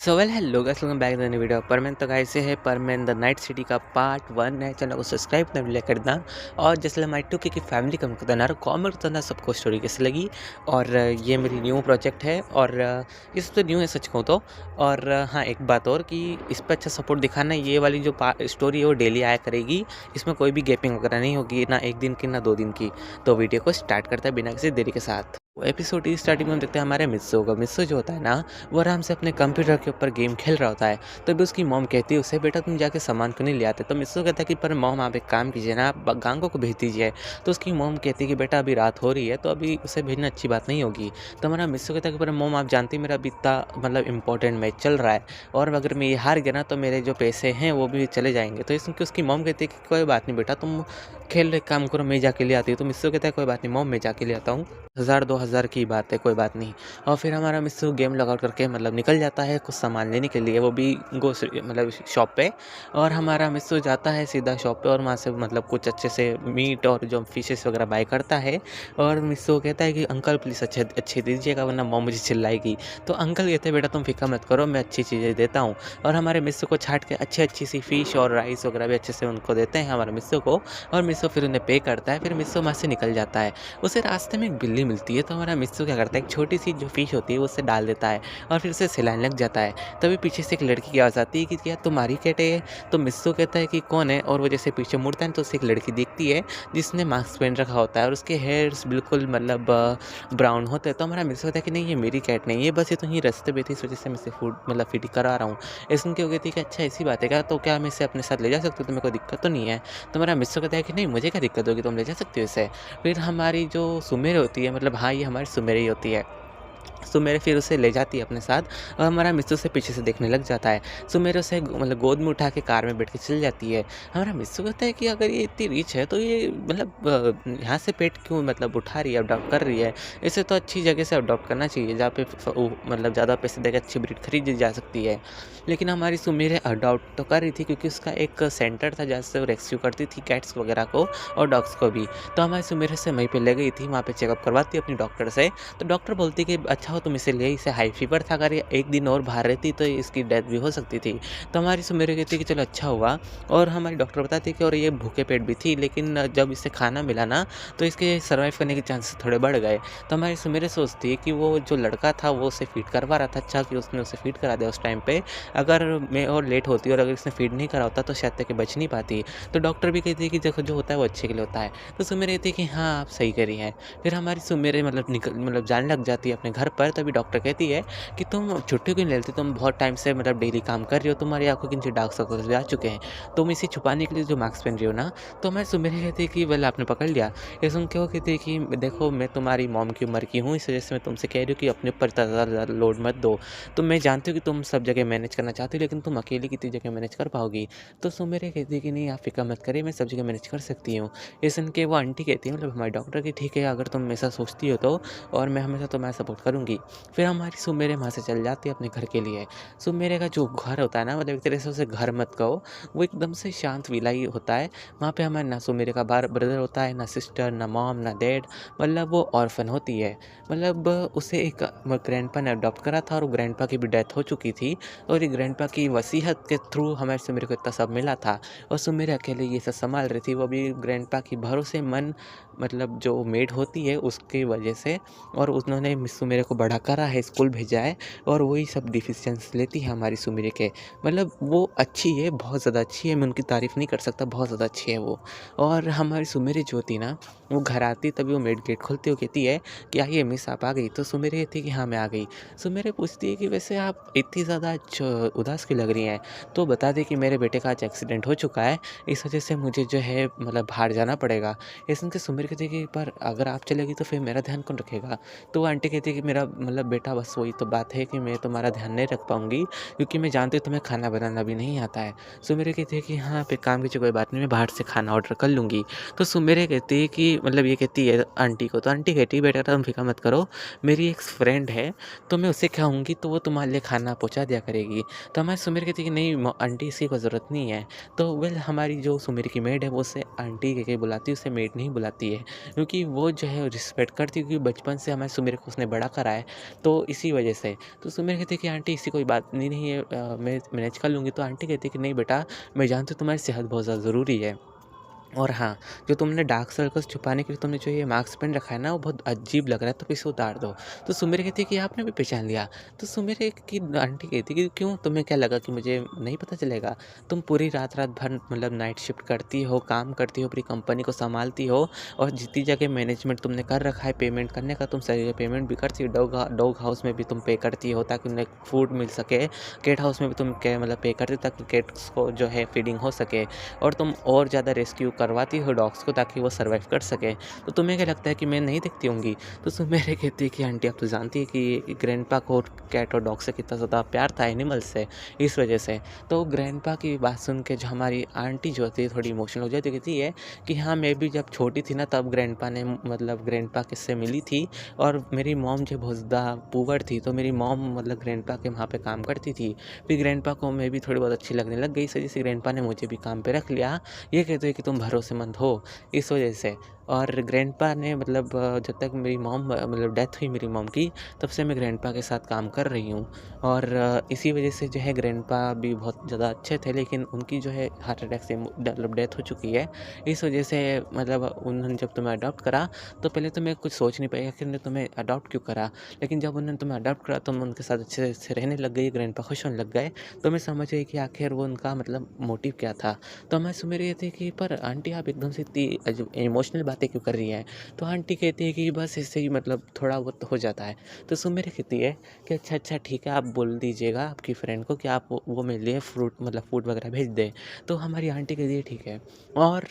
So well hello guys, welcome back the new video. परमैन तो guys ये है परमैन द नाइट सिटी का पार्ट 1 है। चैनल को सब्सक्राइब करना करना और जैसे हमारी 2K की फैमिली कमेंट करना और कमेंट करना सबको स्टोरी कैसी लगी। और ये मेरी न्यू प्रोजेक्ट है और इस तो न्यू है सच कहूँ तो। और हाँ, एक बात और कि इस पर अच्छा सपोर्ट दिखाना। ये वाली जो स्टोरी है वो डेली आया करेगी। इसमें कोई भी गैपिंग वगैरह नहीं होगी, ना एक दिन की ना 2 दिन की। तो वीडियो को स्टार्ट करता है बिना किसी देरी के साथ। एपिसोड की स्टार्टिंग में हम देखते हैं हमारे मिस्सू का। मिस्सू जो होता है ना, वो आराम से अपने कंप्यूटर के ऊपर गेम खेल रहा होता है। तभी उसकी मॉम कहती है उसे, बेटा तुम जाके सामान क्यों नहीं ले आते। तो मिस्सू कहता है कि पर मॉम आप एक काम कीजिए ना, आप गांगो को भेज दीजिए। तो उसकी मॉम कहती है कि बेटा अभी रात हो रही है तो अभी उसे भेजना अच्छी बात नहीं होगी। तो हमारा मिस्सू कहता है कि पर मॉम आप जानती हैं मेरा अभी इतना मतलब इंपॉर्टेंट मैच चल रहा है और अगर मैं ये हार गया ना तो मेरे जो पैसे हैं वो भी चले जाएंगे। तो इसमें उसकी मॉम कहती है कि कोई बात नहीं बेटा, तुम खेल एक काम करो, मैं जाके ले आती हूँ। तो मिस्सू कहता है कोई बात नहीं मॉम, मैं जाके ले आता हूँ, 1000-2000 की बात है, कोई बात नहीं। और फिर हमारा मिस्सू गेम लगा करके मतलब निकल जाता है कुछ सामान लेने के लिए, वो भी ग्रोसरी मतलब शॉप पे। और हमारा मिस्सू जाता है सीधा शॉप पे और वहाँ से मतलब कुछ अच्छे से मीट और जो फिशेस वगैरह बाय करता है। और मिस्सू कहता है कि अंकल प्लीज़ अच्छे अच्छे दीजिएगा वरना मॉम मुझे चिल्लाएगी। तो अंकल कहते हैं बेटा तुम फिक्र मत करो, मैं अच्छी चीज़ें देता हूँ। और हमारे मिस्सू को छाट के अच्छी अच्छी सी फिश और राइस वगैरह भी अच्छे से उनको देते हैं हमारे मिस्सू को। और मिस्सू फिर उन्हें पे करता है, फिर मिस्सू वहाँ से निकल जाता है। उसे रास्ते में एक बिल्ली मिलती है तो हमारा मिस्सू क्या करता है, एक छोटी सी जो फिश होती है वो उसे डाल देता है और फिर उसे सिलाने लग जाता है। तभी पीछे से एक लड़की की आवाज़ आती है कि क्या तुम्हारी कैट है। तो मिस्सू कहता है कि कौन है, और वो जैसे पीछे मुड़ता है तो उसे एक लड़की दिखती है जिसने मास्क पहन रखा होता है और उसके हेयर्स बिल्कुल मतलब ब्राउन होते हैं। तो हमारा मिस्सू कहता है कि नहीं ये मेरी कैट नहीं है, बस ये तो ही रास्ते पे थी इस वजह से मैं इसे फूड मतलब फीड करा रहा हूँ। इसमें क्या कहती है कि अच्छा ऐसी बात है क्या, तो क्या मैं इसे अपने साथ ले जा सकती हूँ, तुम्हें कोई दिक्कत तो नहीं है। तो हमारा मिस्सू कहता है कि नहीं मुझे क्या दिक्कत होगी, तुम ले जा सकती हो इसे। फिर हमारी जो सुमेर होती है, मतलब हाँ ये हमारी सुमेर ही होती है। सुमेर फिर उसे ले जाती है अपने साथ और हमारा मिस्सू उसे पीछे से देखने लग जाता है। सुमेर उसे मतलब गोद में उठा के कार में बैठ के चली जाती है। हमारा मिस्सू कहता है कि अगर ये इतनी रिच है तो ये मतलब यहाँ से पेट क्यों मतलब उठा रही है, अडॉप्ट कर रही है। इसे तो अच्छी जगह से अडॉप्ट करना चाहिए जहाँ पे मतलब ज़्यादा पैसे देकर अच्छी ब्रीड खरीदी जा सकती है। लेकिन हमारी सुमेर अडॉप्ट तो कर रही थी क्योंकि उसका एक सेंटर था जहाँ से वो रेस्क्यू करती थी कैट्स वगैरह को और डॉग्स को भी। तो हमारी सुमेर से वहीं पे ले गई थी, वहाँ पे चेकअप करवाती अपनी डॉक्टर से। तो डॉक्टर बोलती कि अच्छा हो तुम इसे ले, इसे हाई फीवर था, अगर ये एक दिन और बाहर रहती तो इसकी डेथ भी हो सकती थी। तो हमारी सुमेर कहती कि चलो अच्छा हुआ। और हमारी डॉक्टर बताती कि और ये भूखे पेट भी थी, लेकिन जब इसे खाना मिला ना तो इसके सर्वाइव करने के चांसेस थोड़े बढ़ गए। तो हमारी सुमेर सोचती है कि वो जो लड़का था वो उसे फीड करवा रहा था, अच्छा कि उसने उसे फीड करा दिया उस टाइम पे। अगर मैं और लेट होती और अगर इसने फीड नहीं करा होता तो शायद तक बच नहीं पाती। तो डॉक्टर भी कहती है कि देखो जो होता है वो अच्छे के लिए होता है। तो सुमेर कहती है कि हाँ आप सही करी हैं। फिर हमारी सुमेर मतलब जाने लग जाती है अपने घर पर। तभी डॉक्टर कहती है कि तुम छुट्टी क्यों नहीं लेती, तुम बहुत टाइम से मतलब डेली काम कर रही हो, तुम्हारी आंखों के नीचे डार्क सर्कल्स भी आ चुके हैं, तुम इसे छुपाने के लिए जो मास्क पहन रही हो ना। तो हमारी सुमेर कहती है कि वेल आपने पकड़ लिया। ये सुन के वो कहती है कि देखो मैं तुम्हारी मॉम की उम्र की हूँ, इस वजह से मैं तुमसे कह रही हूँ कि अपने ऊपर ज़्यादा लोड मत दो। तो मैं जानती हूँ कि तुम सब जगह मैनेज करना चाहती हो, लेकिन तुम अकेली कितनी जगह मैनेज कर पाओगी। तो सुमेर कहती है कि नहीं आप फिक्र मत करिए, मैं सब जगह मैनेज कर सकती हूँ। ये सुन के वो आंटी कहती है मतलब हमारी डॉक्टर की, ठीक है अगर तुम ऐसा सोचती हो तो, और मैं हमेशा तुम्हारा सपोर्ट करूँगी। फिर हमारी सुमेरे वहाँ से चल जाती है अपने घर के लिए। सुमेरे का जो घर होता है ना, मतलब एक तरह से उसे घर मत कहो, वो एकदम से शांत विला ही होता है। वहाँ पे हमारे ना सुमेरे का ब्रदर होता है, ना सिस्टर, ना मॉम, ना डैड, मतलब वो ऑर्फन होती है। मतलब उसे एक ग्रैंडपा ने अडॉप्ट करा था और ग्रैंडपा की भी डेथ हो चुकी थी। और ये ग्रैंडपा की वसीयत के थ्रू हमारे सुमेरे को इतना सब मिला था और सुमेरे अकेले ये सब संभाल रही थी, वो भी ग्रैंडपा की भरोसेमंद मतलब जो मेड होती है उसकी वजह से। और उन्होंने सुमेरे को बड़ा करा है, स्कूल भेजा है और वही सब डिसीजंस लेती है हमारी सुमेरे के। मतलब वो अच्छी है, बहुत ज़्यादा अच्छी है, मैं उनकी तारीफ़ नहीं कर सकता, बहुत ज़्यादा अच्छी है वो। और हमारी सुमेरे जो होती ना, वो घर आती तभी वो मेड गेट खोलती, वो कहती है कि आइए मिस आप आ गई। तो सुमेरे कहती है कि हाँ मैं आ गई। सुमेरे पूछती है कि वैसे आप इतनी ज़्यादा उदास क्यों लग रही हैं। तो बता दें कि मेरे बेटे का आज एक्सीडेंट हो चुका है, इस वजह से मुझे जो है मतलब बाहर जाना पड़ेगा। ये सुन के सुमेर कहती है कि पर अगर आप चलेगी तो फिर मेरा ध्यान कौन रखेगा। तो वो आंटी कहती है कि मेरा मतलब बेटा बस वही तो बात है कि मैं तुम्हारा ध्यान नहीं रख पाऊँगी, क्योंकि मैं जानती हूँ तुम्हें खाना बनाना भी नहीं आता है। सुमेरे कहती है कि हाँ आप एक काम कीजिए, कोई बात नहीं, मैं बाहर से खाना ऑर्डर कर लूँगी। तो सुमेरे कहती है कि मतलब ये कहती है आंटी को, तो आंटी कहती है बेटा तुम फिक्र मत करो, मेरी एक फ्रेंड है तो मैं उससे कहूँगी तो वो तुम्हारे लिए खाना पहुँचा दिया करेगी। तो हमारी सुमेर कहती है कि नहीं आंटी इसकी कोई ज़रूरत नहीं है। तो वेल हमारी जो सुमेर की मेड है वो उसे आंटी कह के बुलाती है, उसे मेड नहीं बुलाती है, क्योंकि वो जो है रिस्पेक्ट करती है, क्योंकि बचपन से हमारे सुमेर को उसने बड़ा करा है तो इसी वजह से। तो सुमिर कहती है कि आंटी ऐसी कोई बात नहीं है, मैं मैनेज कर लूँगी। तो आंटी कहती है कि नहीं बेटा, मैं जानती हूँ तुम्हारी सेहत बहुत ज़्यादा ज़रूरी है। और हाँ, जो तुमने डार्क सर्कल्स छुपाने के लिए तुमने जो ये मास्क पहन रखा है ना, वो बहुत अजीब लग रहा है, तो इसे उतार दो। तो सुमेर कहती है कि आपने भी पहचान लिया। तो सुमेर की आंटी कहती है कि क्यों, तुम्हें क्या लगा कि मुझे नहीं पता चलेगा? तुम पूरी रात-रात भर मतलब नाइट शिफ्ट करती हो, काम करती हो, पूरी कंपनी को सँभालती हो और जितनी जगह मैनेजमेंट तुमने कर रखा है पेमेंट करने का, तुम सारी जगह पेमेंट भी करती हो। डॉग हाउस में भी तुम पे करती हो ताकि उन्हें फूड मिल सके। कैट हाउस में भी तुम क्या मतलब पे करती हो ताकि कैट्स को जो है फीडिंग हो सके। और तुम और ज़्यादा रेस्क्यू करवाती हो डॉग्स को ताकि वो सर्वाइव कर सकें। तो तुम्हें क्या लगता है कि मैं नहीं देखती होंगी? तो सुमेर कहती है कि आंटी, आप तो जानती है कि ग्रैंडपा को कैट और डॉग से कितना ज़्यादा प्यार था एनिमल से, इस वजह से। तो ग्रैंडपा की बात सुन के जो हमारी आंटी जो होती है थोड़ी इमोशनल हो जाती है, कहती है कि हाँ, मैं भी जब छोटी थी ना तब ग्रैंडपा ने मतलब ग्रैंडपा किससे मिली थी और मेरी मॉम जो बहुत ज़्यादा पुअर थी, तो मेरी मॉम मतलब ग्रैंडपा के वहाँ पे काम करती थी। फिर ग्रैंडपा को मैं भी थोड़ी बहुत अच्छी लगने लग गई, इस वजह से ग्रैंडपा ने मुझे भी काम पे रख लिया। ये कहते हैं कि तुम भरोसेमंद हो, इस वजह से। और ग्रैंडपा ने मतलब जब तक मेरी मॉम मतलब डेथ हुई मेरी मॉम की, तब से मैं ग्रैंडपा के साथ काम कर रही हूँ। और इसी वजह से जो है ग्रैंडपा भी बहुत ज़्यादा अच्छे थे, लेकिन उनकी जो है हार्ट अटैक से मतलब डेथ हो चुकी है। इस वजह से मतलब उन्होंने जब तुम्हें अडॉप्ट करा, तो पहले तो मैं कुछ सोच नहीं पाई आखिर उन्होंने तुम्हें अडॉप्ट क्यों करा। लेकिन जब उन्होंने तुम्हें अडॉप्ट करा, तुम उनके साथ अच्छे से रहने लग गई, ग्रैंडपा खुश होने लग गए, तो मैं समझ गई कि आखिर वो उनका मतलब मोटिव क्या था। तो मैं सुन रही थी कि पर आंटी, आप एकदम से इतनी इमोशनल बातें क्यों कर रही हैं? तो आंटी कहती है कि बस इससे ही मतलब थोड़ा बहुत हो जाता है। तो सुमेर कहती है कि अच्छा ठीक है, आप बोल दीजिएगा आपकी फ्रेंड को कि आप वो मेरे लिए फ्रूट मतलब फूड वगैरह भेज दें। तो हमारी आंटी कहती है ठीक है। और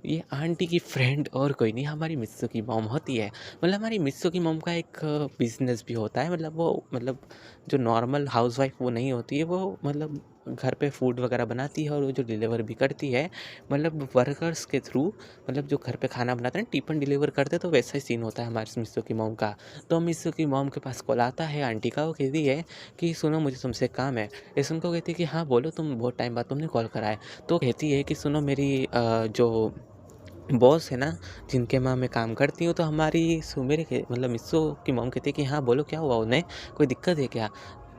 ये आंटी की फ्रेंड और कोई नहीं, हमारी मिस्सू की मॉम होती है। मतलब हमारी मिस्सू की मॉम का एक बिजनेस भी होता है, मतलब वो मतलब जो नॉर्मल हाउसवाइफ वो नहीं होती है, वो मतलब घर पे फूड वगैरह बनाती है और वो जो डिलीवर भी करती है मतलब वर्कर्स के थ्रू, मतलब जो घर पे खाना बनाते हैं टिफ़िन डिलीवर करते, तो वैसा ही सीन होता है हमारे मिस्सू की मॉम का। तो मिस्सू की मॉम के पास कॉल आता है आंटी का, वो कहती है कि सुनो, मुझे तुमसे काम है। ये सुन को कहती है कि हाँ बोलो, तुम बहुत टाइम बाद तुमने कॉल करा है। तो कहती है कि सुनो, मेरी जो बॉस है ना, जिनके वहाँ मैं काम करती हूँ, तो हमारी सुमेर के मतलब मिस्सू की मॉम कहती है कि हाँ बोलो, क्या हुआ उन्हें, कोई दिक्कत है क्या?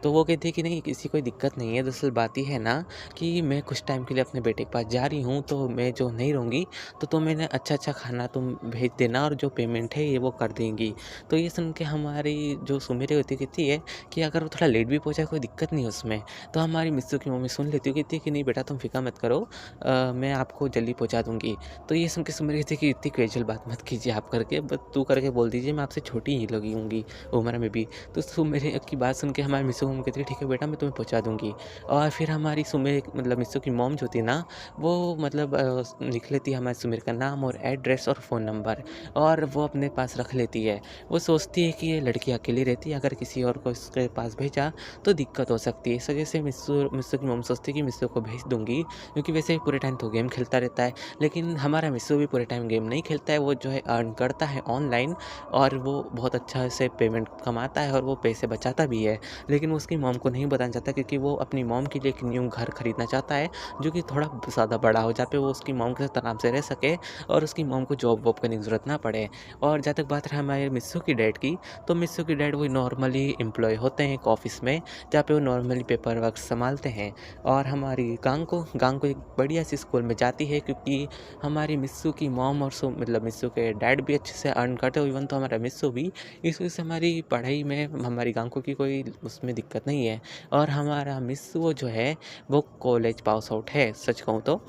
तो वो कहती है कि नहीं, किसी कोई दिक्कत नहीं है। दरअसल बात ये है ना कि मैं कुछ टाइम के लिए अपने बेटे के पास जा रही हूँ, तो मैं जो नहीं रहूँगी, तो तुम इन्हें अच्छा खाना तुम भेज देना और जो पेमेंट है ये वो कर देंगी। तो ये सुन के हमारी जो सुमेर होती कहती है कि अगर वो थोड़ा लेट भी पहुँचा, कोई दिक्कत नहीं है उसमें। तो हमारी मिस्सू की मम्मी सुन लेती है, कहती है कि नहीं बेटा, तुम फ़िक्र मत करो, मैं आपको जल्दी पहुँचा दूँगी। तो ये सुन के सुमेर कहती है कि इतनी कैजुअल बात मत कीजिए आप करके, बस तू करके बोल दीजिए, मैं आपसे छोटी ही लगूँगी उम्र में भी। तो सुमेर की बात सुन के हमारी मिस्सू मम्मी कहती है ठीक है बेटा, मैं तुम्हें पहुँचा दूँगी। और फिर हमारी सुमेर मतलब मिस्सू की मॉम जो होती है ना, वो मतलब लिख लेती है हमारे सुमेर का नाम और एड्रेस और फ़ोन नंबर, और वो अपने पास रख लेती है। वो सोचती है कि ये लड़की अकेली रहती है, अगर किसी और को इसके पास भेजा तो दिक्कत हो सकती है। इस वजह से मिस्सू की मॉम सोचती है कि मिस्सू को भेज दूँगी, क्योंकि वैसे भी पूरे टाइम तो गेम खेलता रहता है। लेकिन हमारा मिस्सू भी पूरे टाइम गेम नहीं खेलता है, वो जो है अर्न करता है ऑनलाइन, और वो बहुत अच्छा से पेमेंट कमाता है और वो पैसे बचाता भी है। लेकिन वो उसकी मॉम को नहीं बताना चाहता, क्योंकि वो अपनी मॉम के लिए एक न्यू घर खरीदना चाहता है, जो कि थोड़ा ज़्यादा बड़ा हो, जहाँ पे वो उसकी मॉम के साथ आराम से रह सके और उसकी मॉम को जॉब वॉब करने की ज़रूरत ना पड़े। और जहाँ तक बात रही हमारे मिस्सू की डैड की, तो मिस्सू की डैड वो नॉर्मली एम्प्लॉय होते हैं एक ऑफ़िस में, जहाँ पे वो नॉर्मली पेपर वर्क संभालते हैं। और हमारी गांग को एक बढ़िया सी स्कूल में जाती है, क्योंकि हमारी मिस्सू की मॉम और मतलब मिस्सू के डैड भी अच्छे से अर्न करते हो, इवन तो हमारा मिस्सू भी। इस वजह से हमारी पढ़ाई में हमारी गांगो की कोई उसमें दिक्कत नहीं है। और हमारा मिस्सू जो है वो कॉलेज पास आउट है, सच कहूँ तो।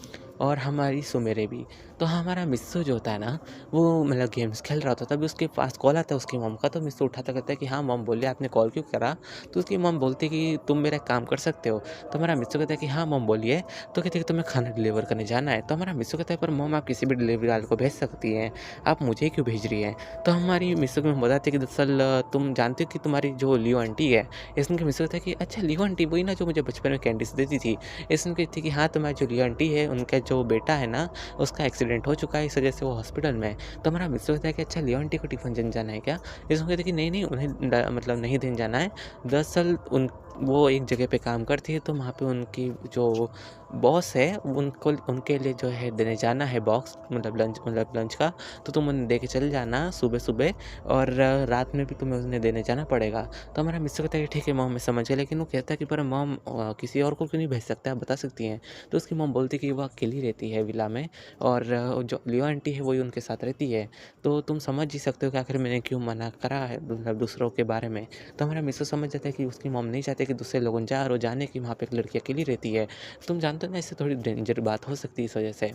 और हमारी सुमेरे भी। तो हमारा मिस्सू जो होता है ना, वो मतलब गेम्स खेल रहा होता है, तभी उसके पास कॉल आता है उसकी मॉम का। तो मिस्सू उठाता कहता है कि हाँ मॉम बोलिए, आपने कॉल क्यों करा? तो उसकी मॉम बोलती है कि तुम मेरा एक काम कर सकते हो। तो हमारा मिस्सू कहता है कि हाँ मॉम बोलिए। तो कहती है कि तुम्हें खाना डिलीवर करने जाना है। तो हमारा मिस्सू कहता है पर मॉम, आप किसी भी डिलीवरी वाले को भेज सकती हैं, आप मुझे क्यों भेज रही हैं? तो हमारी मिस्सू की मॉम बताती है कि दरअसल तुम जानती हो कि तुम्हारी जो लियो आंटी है, ये सुन के मिस्सू कहता है कि अच्छा लियो आंटी, वही ना जो मुझे बचपन में कैंडीज देती थी। ये सुन के कहती है कि हाँ, तुम्हारी जो लियो आंटी है, उनका जो बेटा है ना, उसका एक्सीडेंट हो चुका है, इस वजह से वो हॉस्पिटल में है। तो हमारा मिस्सू कहता है कि अच्छा लियो आंटी को टिफ़िन देने जाना है क्या? ये सुन के कहती है कि नहीं उन्हें मतलब नहीं देने जाना है। दरअसल वो एक जगह पे काम करती है, तो वहाँ पे उनकी जो बॉस है उनको उनके लिए जो है देने जाना है बॉक्स, मतलब लंच का, तो तुम उन्हें दे के चले जाना सुबह-सुबह, और रात में भी तुम्हें उन्हें देने जाना पड़ेगा। तो हमारा मिस्टर कहता है कि ठीक है मॉम, मैं समझ गया, लेकिन वो कहता है कि पर मॉम किसी और को क्यों नहीं भेज सकते, आप बता सकती हैं। तो उसकी मॉम बोलती है कि वो अकेली रहती है विला में, और जो लियो आंटी है वही उनके साथ रहती है। तो तुम समझ ही सकते हो कि आखिर मैंने क्यों मना करा है, मतलब दूसरों के बारे में। तो हमारा मिस्टर समझ जाता है कि उसकी मॉम नहीं चाहती कि दूसरे लोग जाए, और वो जाने कि वहाँ पे एक लड़की अकेली रहती है। तुम जानते हो ना, इससे थोड़ी डेंजर बात हो सकती है इस वजह से।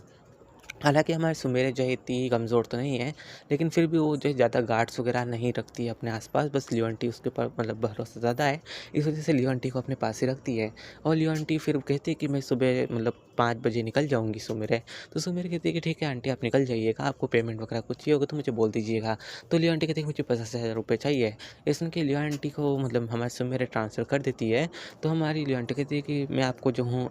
हालाँकि हमारे सुमेर जो है इतनी कमज़ोर तो नहीं है, लेकिन फिर भी वो जो है ज़्यादा गार्ड्स वग़ैरह नहीं रखती है अपने आस-पास, बस लियो आंटी उसके ऊपर मतलब भरोसा ज़्यादा है, इस वज़ह से लियो आंटी को अपने पास ही रखती है। और लियो आंटी फिर कहती है कि मैं सुबह मतलब 5 बजे निकल जाऊँगी सुमेरे। तो सुमेर कहती है कि ठीक है आंटी, आप निकल जाइएगा, आपको पेमेंट वग़ैरह कुछ चाहिए होगा तो मुझे बोल दीजिएगा। तो लियो आंटी कहती है कि मुझे 50,000 रुपए चाहिए। ये सुन के लियो आंटी को मतलब हमारे सुमेर ट्रांसफ़र कर देती है। तो हमारी लियो आंटी कहती है कि मैं आपको जो हूँ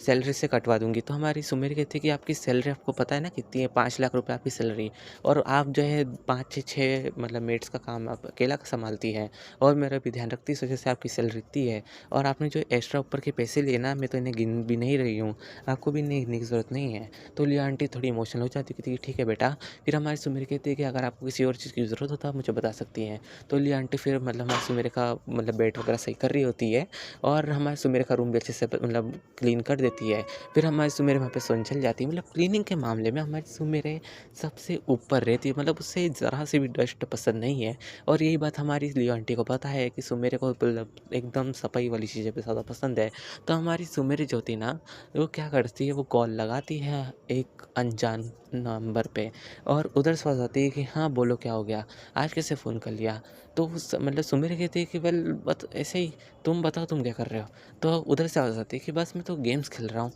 सैलरी से कटवा दूँगी। तो हमारी सुमेर कहती है कि आपकी सैलरी आपको पता है ना कितनी है? 5 लाख रुपए आपकी सैलरी, और आप जो है 5 से 6 मतलब मेड्स का काम आप अकेला सँभालती हैं, और मेरा भी ध्यान रखती है, इस वजह से आपकी सैलरी इतनी है। और आपने जो एक्स्ट्रा ऊपर के पैसे लिए ना, मैं तो इन्हें गिन भी नहीं रही हूँ, आपको भी इन्हें गिनने की ज़रूरत नहीं है। तो लिया आंटी थोड़ी इमोशनल हो जाती है, कहती है कि ठीक है बेटा। फिर हमारी सुमेर कहती है कि अगर आपको किसी और चीज़ की ज़रूरत हो तो आप मुझे बता सकती हैं। तो लिया आंटी फिर मतलब हमारी सुमेर का मतलब बेड वगैरह सही कर रही होती है, और हमारे सुमेर का रूम भी अच्छे से मतलब क्लीन कर देती है। फिर हमारी सुमेर वहाँ पे सोने चली जाती है। मतलब क्लीनिंग के मामले में हमारी सुमेर सबसे ऊपर रहती है, मतलब उसे ज़रा से भी डस्ट पसंद नहीं है। और यही बात हमारी लियो आंटी को पता है कि सुमेर को मतलब एकदम सफाई वाली चीज़ें पे ज़्यादा पसंद है। तो हमारी सुमेर जो होती है ना, वो क्या करती है, वो कॉल लगाती है एक अनजान नंबर पे, और उधर से आवाज़ आती है कि हाँ बोलो क्या हो गया, आज कैसे फ़ोन कर लिया। तो मतलब सुमेर कहती है कि वेल बस ऐसे ही, तुम बताओ तुम क्या कर रहे हो। तो उधर से आवाज़ आती है कि बस मैं तो गेम्स खेल रहा हूँ।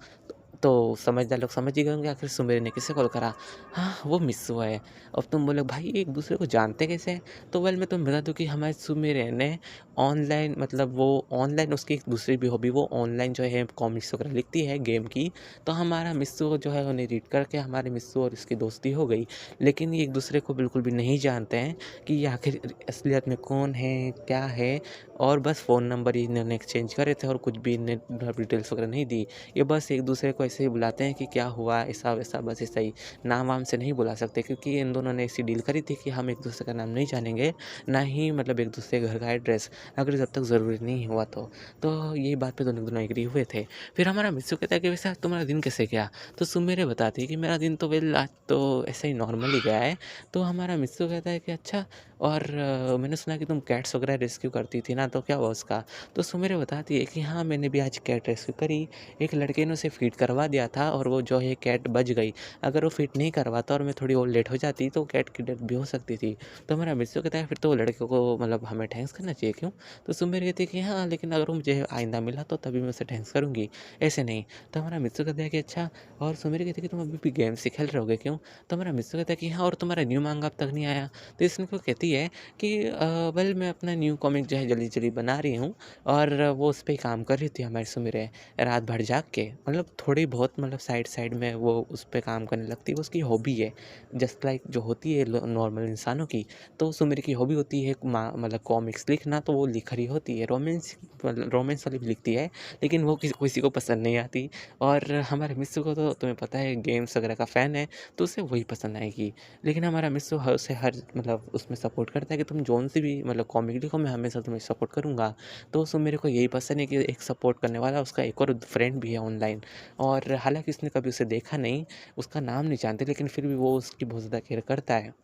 तो समझदार लोग समझ ही गए होंगे आखिर सुमेर ने किसे कॉल करा। हाँ, वो मिस्सू है। अब तुम बोलोगे भाई एक दूसरे को जानते कैसे हैं? तो वेल मैं तुम्हें बता दूँ कि हमारे सुमेर ने ऑनलाइन मतलब वो ऑनलाइन उसकी एक दूसरी भी हॉबी, वो ऑनलाइन जो है कॉमिक्स वगैरह लिखती है गेम की। तो हमारा मिस्सू जो है उन्हें रीड करके हमारे मिस्सू और इसकी दोस्ती हो गई। लेकिन ये एक दूसरे को बिल्कुल भी नहीं जानते हैं कि ये आखिर असलियत में कौन है, क्या है, और बस फ़ोन नंबर ही इन्होंने एक्सचेंज करे थे, और कुछ भी इन्हें डिटेल्स वगैरह नहीं दी। ये बस एक दूसरे को ऐसे ही बुलाते हैं कि क्या हुआ, ऐसा वैसा, बस ऐसा ही। नाम वाम से नहीं बुला सकते, क्योंकि इन दोनों ने ऐसी डील करी थी कि हम एक दूसरे का नाम नहीं जानेंगे, ना ही मतलब एक दूसरे के घर का एड्रेस, अगर जब तक ज़रूरी नहीं हुआ तो यही बात पे दोनों एग्री हुए थे। फिर हमारा मित्सु कहता है कि वैसे आज तुम्हारा दिन कैसे गया। तो सुमेरे बताती है कि मेरा दिन तो वेल आज तो ऐसे ही नॉर्मल ही गया है। तो हमारा मित्सु कहता है कि अच्छा, और मैंने सुना कि तुम कैट्स वगैरह रेस्क्यू करती थी ना, तो क्या हुआ उसका। तो सुमेरे बताती है कि हाँ मैंने भी आज कैट रेस्क्यू करी। एक लड़के ने उसे फ़ीड करवा दिया था, और वो जो है कैट बच गई। अगर वो फ़ीड नहीं करवाता और मैं थोड़ी और लेट हो जाती तो कैट की डेथ भी हो सकती थी। तो हमारा मित्सु कहता है फिर तो वो लड़के को मतलब हमें थैंक्स करना चाहिए क्यों? तो सुमेर कहती है कि हाँ, लेकिन अगर वो मुझे आइंदा मिला तो तभी मैं उसे थैंक्स करूँगी, ऐसे नहीं। तो हमारा मित्सु कहता है कि अच्छा, और सुमेर कहती है कि तुम अभी भी गेम्स ही खेल रहे होगे क्यों? तो हमारा मित्सु कहता है कि हाँ, और तुम्हारा न्यू मांगा अब तक नहीं आया। तो इसमें को कहती है कि वेल मैं अपना न्यू कॉमिक जो है जल्दी-जल्दी बना रही हूँ, और वो उस पे काम कर रही थी हमारी सुमेर रात भर जाग के, मतलब थोड़ी बहुत मतलब साइड में वो उस पे काम करने लगती है, वो उसकी हॉबी है। जस्ट लाइक जो होती है नॉर्मल इंसानों की, तो सुमेर की हॉबी होती है मतलब कॉमिक्स लिखना, तो वो लिख रही होती है। रोमांस मतलब रोमांस वाली भी लिखती है, लेकिन वो किसी को पसंद नहीं आती। और हमारे मिस्सू को तो तुम्हें पता है गेम्स वगैरह का फ़ैन है, तो उसे वही पसंद आएगी। लेकिन हमारा मिस्सू उसे हर मतलब उसमें सपोर्ट करता है कि तुम जौन सी भी मतलब कॉमिक लिखो, मैं हमेशा तुम्हें सपोर्ट करूँगा। तो मेरे को यही पसंद है कि एक सपोर्ट करने वाला उसका एक और फ्रेंड भी है ऑनलाइन, और हालाँकि उसने कभी उसे देखा नहीं, उसका नाम नहीं जानते, लेकिन फिर भी वो उसकी बहुत ज़्यादा केयर करता है।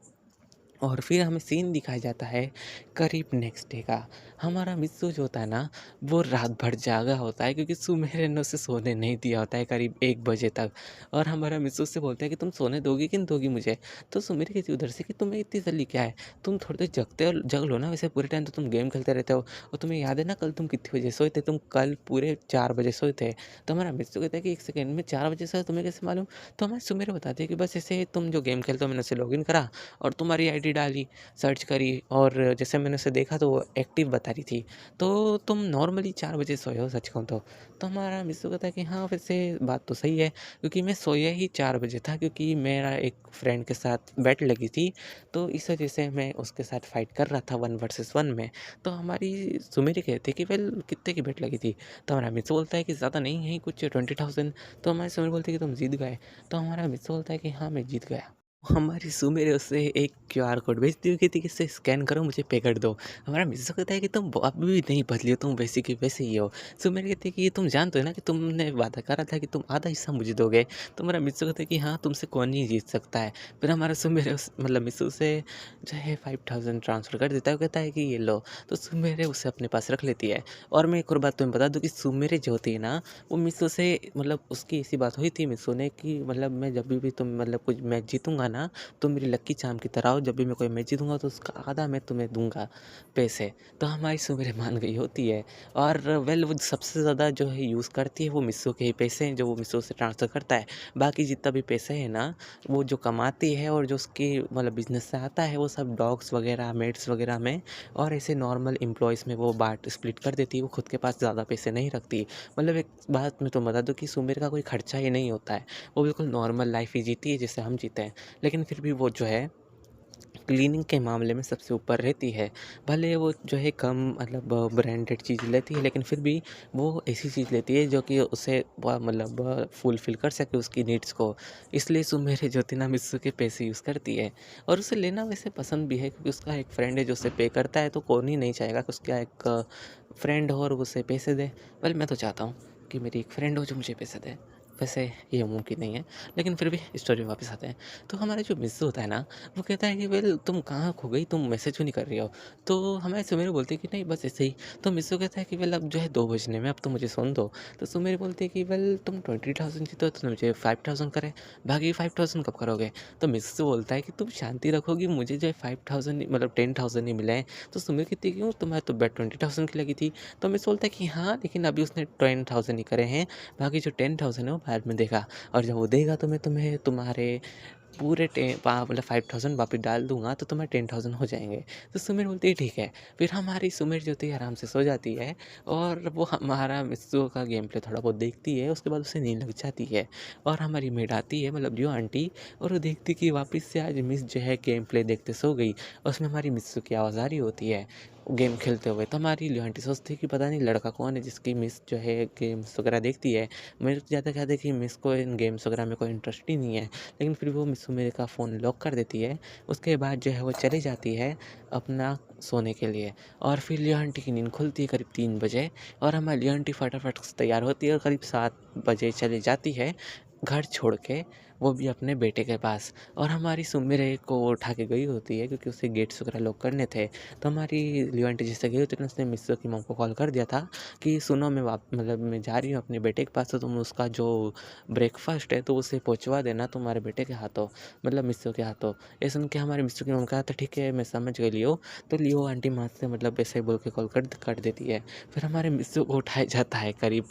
और फिर हमें सीन दिखाया जाता है करीब नेक्स्ट डे का। हमारा मित्सु जो होता है ना, वो रात भर जागा होता है, क्योंकि सुमेर ने उसे सोने नहीं दिया होता है करीब 1 बजे तक। और हमारा मित्सु उससे बोलता है कि तुम सोने दोगी कि नहीं दोगी मुझे। तो सुमेर कहती है उधर से कि तुम्हें इतनी जल्दी क्या है, तुम थोड़ी देर जगते हो, जग लो ना, वैसे पूरे टाइम तो तुम गेम खेलते रहते हो। और तुम्हें याद है ना कल तुम कितने बजे सोए थे, तुम कल पूरे 4 बजे सोए थे। तो हमारा मित्सु कहता है कि 1 सेकंड में 4 बजे सोया, तुम्हें कैसे मालूम। तो हमारी सुमेर बताती है कि बस ऐसे तुम जो गेम खेलते हो, मैंने उसे लॉगिन करा, और तुम्हारी आईडी स्टोरी डाली, सर्च करी और जैसे मैंने उसे देखा तो वो एक्टिव बता रही थी। तो तुम नॉर्मली 4 बजे सोए हो सच कहूँ तो? तो हमारा मिस्सू कहता है कि हाँ, वैसे बात तो सही है क्योंकि मैं सोया ही 4 बजे था क्योंकि मेरा एक फ्रेंड के साथ बेट लगी थी, तो इस वजह से मैं उसके साथ फाइट कर रहा था 1 वर्सेस 1 में। तो हमारी सुमेरी कहती है कि वेल कितने की बेट लगी थी? तो हमारा मित्सु बोलता है कि ज़्यादा नहीं है कुछ 20,000। तो हमारी सुमेरी बोलती है कि तुम जीत गए। तो हमारा मित्सु बोलता है कि हाँ, मैं जीत गया। हमारी सुमेरी उसे एक क्यूआर कोड भेजती है, कहती है कि इसे स्कैन करो, मुझे पे कर दो। हमारा मित्सु कहता है कि तुम अभी भी नहीं बदली हो, तुम वैसी की वैसे ही हो। सुमेरी कहती है कि ये तुम जानते हो ना कि तुमने वादा करा था कि तुम आधा हिस्सा मुझे दोगे। तो हमारा मित्सु कहता है कि हाँ, तुमसे कौन नहीं जीत सकता है। फिर हमारा सुमेरी मतलब मित्सु से जो है 5,000 ट्रांसफ़र कर देता है। वो कहता है कि ये लो। तो सुमेरी उसे अपने पास रख लेती है। और मैं एक और बात तुम्हें बता दूँ कि सुमेरी जो होती है ना, वो मित्सु से मतलब उसकी ऐसी बात हुई थी मित्सु ने कि मतलब मैं जब भी तुम मतलब कुछ मैच जीतूँगा ना, तुम मेरी लकी चार्म की तरह हो, जब भी मैं कोई मैच जीतूँगा तो उसका आधा मैं तुम्हें दूँगा पैसे। तो हमारी सुमेरी मान गई होती है और वेल वो सबसे ज़्यादा जो है यूज़ करती है वो मित्सु के ही पैसे हैं जो वो मित्सु से ट्रांसफ़र करता है। बाकी जितना भी पैसे है ना, वो जो कमाती है और जो उसकी मतलब बिज़नेस से आता है वो सब डॉग्स वगैरह, मेट्स वगैरह में और ऐसे नॉर्मल एम्प्लॉइज़ में वो बाँट स्प्लिट कर देती है। वो खुद के पास ज़्यादा पैसे नहीं रखती। मतलब एक बात मैं तुम्हें बता दूँ कि सुमेर का कोई खर्चा ही नहीं होता है। वो बिल्कुल नॉर्मल लाइफ़ ही जीती है जैसे हम जीते हैं। लेकिन फिर भी वो जो है क्लीनिंग के मामले में सबसे ऊपर रहती है। भले वो जो है कम मतलब ब्रांडेड चीज़ लेती है लेकिन फिर भी वो ऐसी चीज़ लेती है जो कि उसे मतलब फुलफ़िल कर सके उसकी नीड्स को। इसलिए सुमेर जो थी ना मित्सु के पैसे यूज़ करती है और उसे लेना वैसे पसंद भी है क्योंकि उसका एक फ्रेंड है जो उसे पे करता है, तो कौन ही नहीं चाहेगा कि उसका एक फ्रेंड हो और वो उसे पैसे दे। वेल मैं तो चाहता हूँ कि मेरी एक फ्रेंड हो जो मुझे पैसे दे। वैसे ये मुमकिन नहीं है, लेकिन फिर भी स्टोरी में वापस आते हैं। तो हमारा जो मित्सु होता है ना, वो कहता है कि वेल तुम कहाँ खो गई? तुम मैसेज क्यों नहीं कर रही हो? तो हमारी सुमेरी बोलती है कि नहीं बस ऐसे ही। तो मित्सु कहता है कि वेल अब जो है 2 बजने में, अब तो मुझे सोने दो। तो सुमेरी बोलती है कि वेल तुम 20,000 जीतो तो मुझे 5,000 करे, बाकी 5,000 कब करोगे? तो मित्सु बोलता है कि तुम शांति रखोगी, मुझे जो है 5,000 मतलब 10,000 ही मिले हैं। तो सुमेरी कहती है क्यों? तुम्हें तो बेट 20,000 की लगी थी। तो मित्सु बोलता है कि हाँ, लेकिन अभी उसने 10,000 ही करे हैं, बाकी जो 10,000 है वो बाद में देगा और जब वो देगा तो मैं तुम्हें तुम्हारे पूरे मतलब 5,000 वापस डाल दूँगा तो तुम्हारे 10,000 हो जाएँगे। तो सुमिर बोलती है ठीक है। फिर हमारी सुमिर जो थी आराम से सो जाती है और वो हमारा मित्सु का गेम प्ले थोड़ा बहुत देखती है, उसके बाद उसे नींद लग जाती है। और हमारी मेड आती है मतलब जो आंटी, और वो देखती कि वापस से आज मिस जो है गेम प्ले देखते सो गई और उसमें हमारी मित्सु की आवाज़ आ रही होती है गेम खेलते हुए। तो हमारी लियो आंटी सोचती है कि पता नहीं लड़का कौन है जिसकी मिस जो है गेम्स वगैरह देखती है। मेरे को ज़्यादा ख्याल है कि मिस को इन गेम्स वगैरह में कोई इंटरेस्ट ही नहीं है। लेकिन फिर भी वो मिस्सू मेरे का फ़ोन लॉक कर देती है। उसके बाद जो है वो चली जाती है अपना सोने के लिए और फिर लियो आंटी की नींद खुलती है करीब 3 बजे और हमारी लियो आंटी फटाफट से तैयार होती है और करीब 7 बजे चली जाती है घर छोड़ के, वो भी अपने बेटे के पास। और हमारी सुमिरे को वो उठा के गई होती है क्योंकि उसे गेट्स वगैरह लॉक करने थे। तो हमारी लियो आंटी जैसे गई होती है ना, उसने मिस्सू की मॉम को कॉल कर दिया था कि सुनो मैं मतलब मैं जा रही हूँ अपने बेटे के पास, तो तुम उसका जो ब्रेकफ़ास्ट है तो उसे पहुँचवा देना तुम्हारे बेटे के हाथों, मतलब मिस्सू के हाथों। ये सुन के हमारे मिस्सू की मम्मी कहा था ठीक है मैं समझ गई लियो। तो लियो आंटी वहाँ से मतलब ऐसे बोल के कॉल कर देती है। फिर हमारे मिस्सू को उठाया जाता है करीब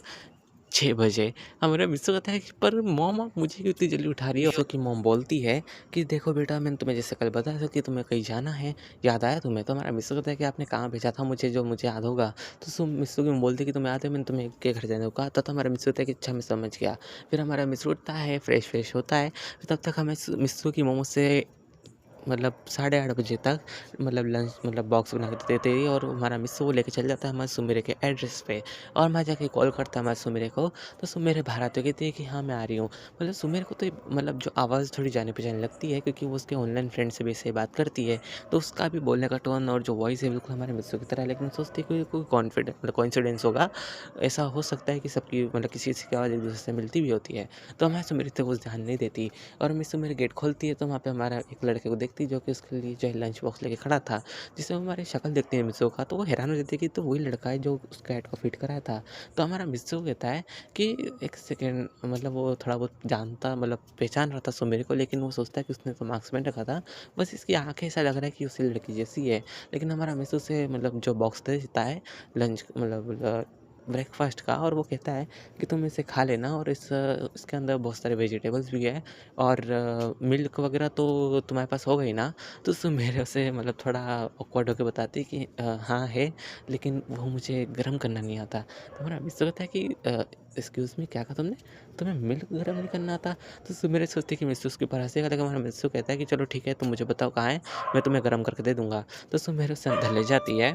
6 बजे। हमारा मिस्सू कहता है कि पर मॉम आप मुझे क्यों इतनी जल्दी उठा रही हो? मिस्सू की मॉम बोलती है कि देखो बेटा मैंने तुम्हें जैसे कल बताया था कि तुम्हें कहीं जाना है, याद आया तुम्हें? तो हमारा मिस्सू कहता है कि आपने कहाँ भेजा था मुझे जो मुझे याद होगा? तो मिस्सू की मॉम बोलती है कि तुम्हें याद है मैंने तुम्हें के घर जाने को कहा था? तो हमारा मिस्सू कहता है कि अच्छा मैं समझ गया। फिर हमारा मिस्सू उठता है, फ्रेश होता है, फिर तब तक हमें मिस्सू की मॉम उससे मतलब 8:30 बजे तक मतलब लंच मतलब बॉक्स बना के देते ही और हमारा मिस्सू वो लेके चल जाता है हमारे सुमेरे के एड्रेस पे। और मैं जाके कॉल करता है हमारे सुमेरे को, तो सुमेरे बाहर आते हुए कहती है कि हाँ मैं आ रही हूँ। मतलब सुमेर को तो मतलब जो आवाज़ थोड़ी जानी पहचानी लगती है क्योंकि वो उसके ऑनलाइन फ्रेंड से भी ऐसे बात करती है, तो उसका भी बोलने का टोन और जो वॉइस है बिल्कुल हमारे मिस्सू की तरह है। लेकिन सोचती है कि कोई कॉन्फिडेंस मतलब कोइंसिडेंस होगा, ऐसा हो सकता है कि सबकी मतलब किसी किसी की आवाज़ एक दूसरे से मिलती भी होती है। तो हमारे सुमेर इतना कुछ ध्यान नहीं देती और मिस्सू मेरे गेट खोलती है तो वहाँ पे हमारा एक लड़के को देखती है जो कि उसके लिए जो है लंच बॉक्स लेके खड़ा था, जिससे वो हमारी शक्ल देखती है मिस्सू का, तो वो हैरान हो जाती है कि तो वही लड़का है जो उस कैट को फीड कराया था। तो हमारा मिस्सू कहता है कि एक सेकेंड, मतलब वो थोड़ा बहुत जानता मतलब पहचान रहा था सुमेर को, लेकिन वो सोचता है कि उसने तो मार्क्स पहन रखा था, बस इसकी आंखें ऐसा लग रहा है कि उसी लड़की जैसी है। लेकिन हमारा मिस्सू से मतलब जो बॉक्स दे देता है लंच मतलब ब्रेकफ़ास्ट का, और वो कहता है कि तुम इसे खा लेना, और इसके अंदर बहुत सारे वेजिटेबल्स भी है, और मिल्क वगैरह तो तुम्हारे पास होगा ही ना। तो उसमें मेरे से मतलब थोड़ा ऑकवर्ड होके बताती है कि हाँ है, लेकिन वो मुझे गर्म करना नहीं आता। तो हमारा मिस कहता है कि एक्सक्यूज़ मी, क्या कहा तुमने? तुम्हें मिल्क गर्म नहीं करना आता? तो उसमें मेरे सोचती है कि मिस उसके ऊपर हँसेगा, लेकिन हमारा मिस कहता है कि चलो ठीक है, तुम मुझे बताओ कहाँ है, मैं तुम्हें गर्म करके दे दूँगा। तो उसमें मेरे उससे अंदर ले जाती है।